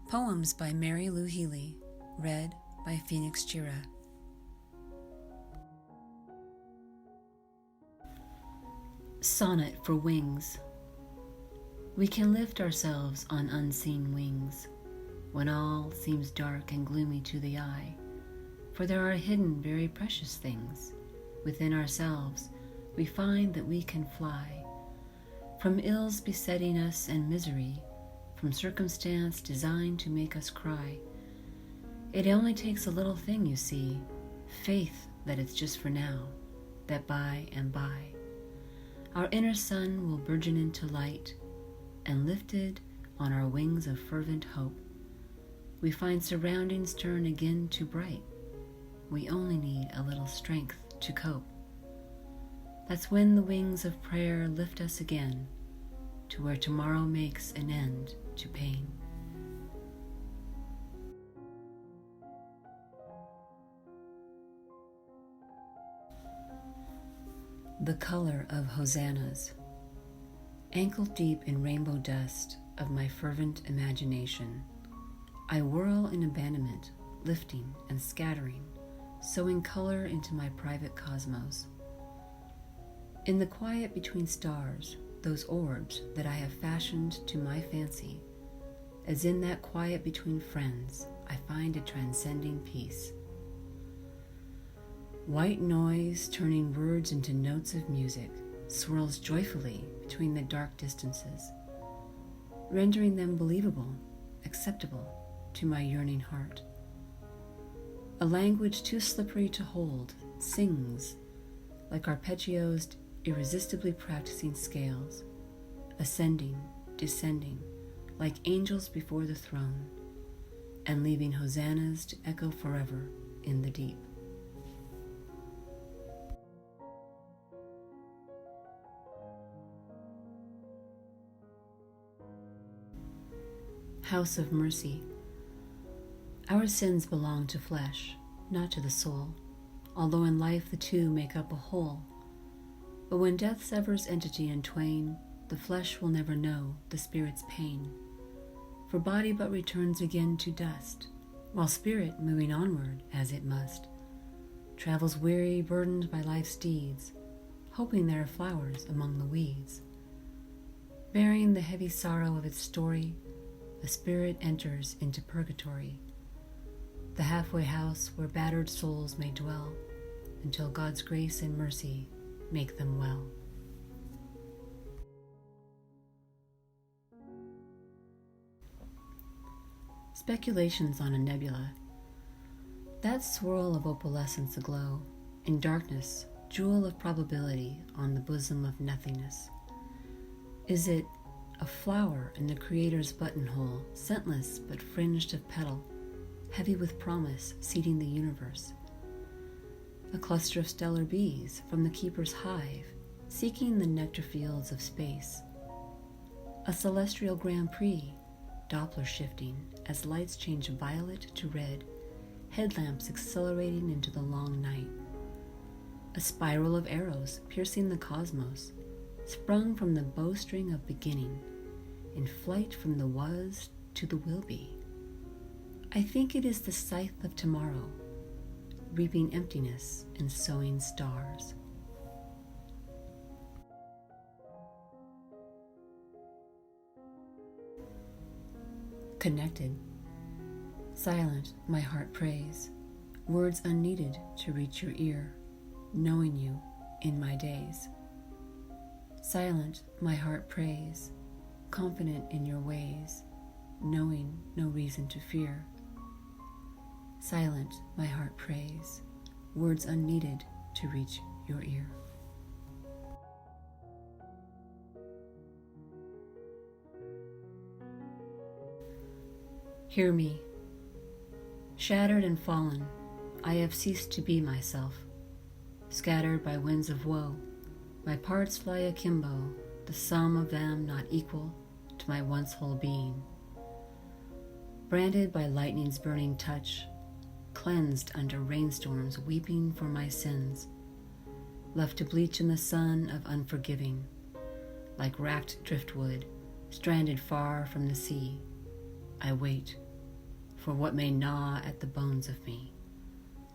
Poems by Mary Lou Healy, read by Phenix, JiRa. Sonnet for Wings. We can lift ourselves on unseen wings, when all seems dark and gloomy to the eye, for there are hidden very precious things. Within ourselves we find that we can fly, from ills besetting us and misery, from circumstance designed to make us cry. It only takes a little thing, you see, faith that it's just for now, that by and by our inner sun will burgeon into light, and lifted on our wings of fervent hope, we find surroundings turn again to bright. We only need a little strength to cope. That's when the wings of prayer lift us again, to where tomorrow makes an end to pain. The color of Hosannahs. Ankle deep in rainbow dust of my fervent imagination, I whirl in abandonment, lifting and scattering, sowing color into my private cosmos. In the quiet between stars, those orbs that I have fashioned to my fancy, as in that quiet between friends, I find a transcending peace. White noise, turning words into notes of music, swirls joyfully between the dark distances, rendering them believable, acceptable to my yearning heart. A language too slippery to hold sings like arpeggios irresistibly practicing scales, ascending, descending, like angels before the throne, and leaving Hosannahs to echo forever in the deep. House of Mercy. Our sins belong to flesh, not to the soul, although in life the two make up a whole. But when death severs entity in twain, the flesh will never know the spirit's pain. For body but returns again to dust, while spirit, moving onward as it must, travels weary, burdened by life's deeds, hoping there are flowers among the weeds. Bearing the heavy sorrow of its story, the spirit enters into purgatory, the halfway house where battered souls may dwell, until God's grace and mercy make them well. Speculations on a nebula. That swirl of opalescence aglow, in darkness, jewel of probability on the bosom of nothingness. Is it a flower in the Creator's buttonhole, scentless but fringed of petal, heavy with promise, seeding the universe? A cluster of stellar bees from the keeper's hive, seeking the nectar fields of space. A celestial Grand Prix, Doppler shifting as lights change violet to red, headlamps accelerating into the long night. A spiral of arrows piercing the cosmos, sprung from the bowstring of beginning, in flight from the was to the will be. I think it is the scythe of tomorrow, reaping emptiness and sowing stars. Connected. Silent, my heart prays, words unneeded to reach your ear, knowing you in my days. Silent, my heart prays, confident in your ways, knowing no reason to fear. Silent, my heart prays, words unneeded to reach your ear. Hear me. Shattered and fallen, I have ceased to be myself. Scattered by winds of woe, my parts lie akimbo, the sum of them not equal to my once whole being. Branded by lightning's burning touch, cleansed under rainstorms weeping for my sins, left to bleach in the sun of unforgiving, like racked driftwood, stranded far from the sea, I wait for what may gnaw at the bones of me,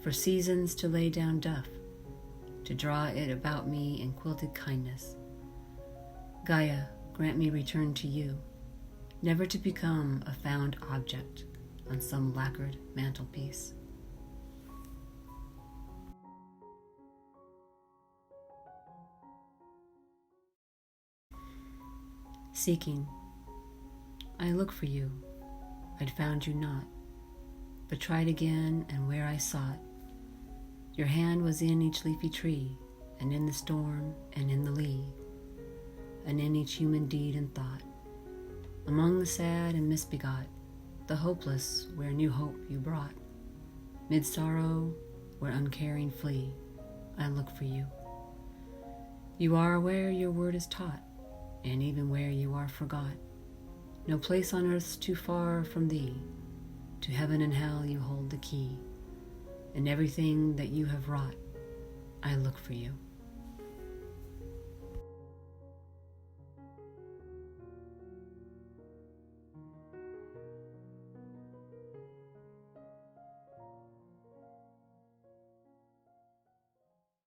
for seasons to lay down duff, to draw it about me in quilted kindness. Gaia, grant me return to you, never to become a found object on some lacquered mantelpiece. Seeking. I look for you. I'd found you not, but tried again, and where I sought, your hand was in each leafy tree, and in the storm, and in the lee, and in each human deed and thought, among the sad and misbegot, the hopeless where new hope you brought, mid sorrow where uncaring flee, I look for you. You are where your word is taught, and even where you are forgot. No place on earth's too far from thee. To heaven and hell you hold the key. In everything that you have wrought, I look for you.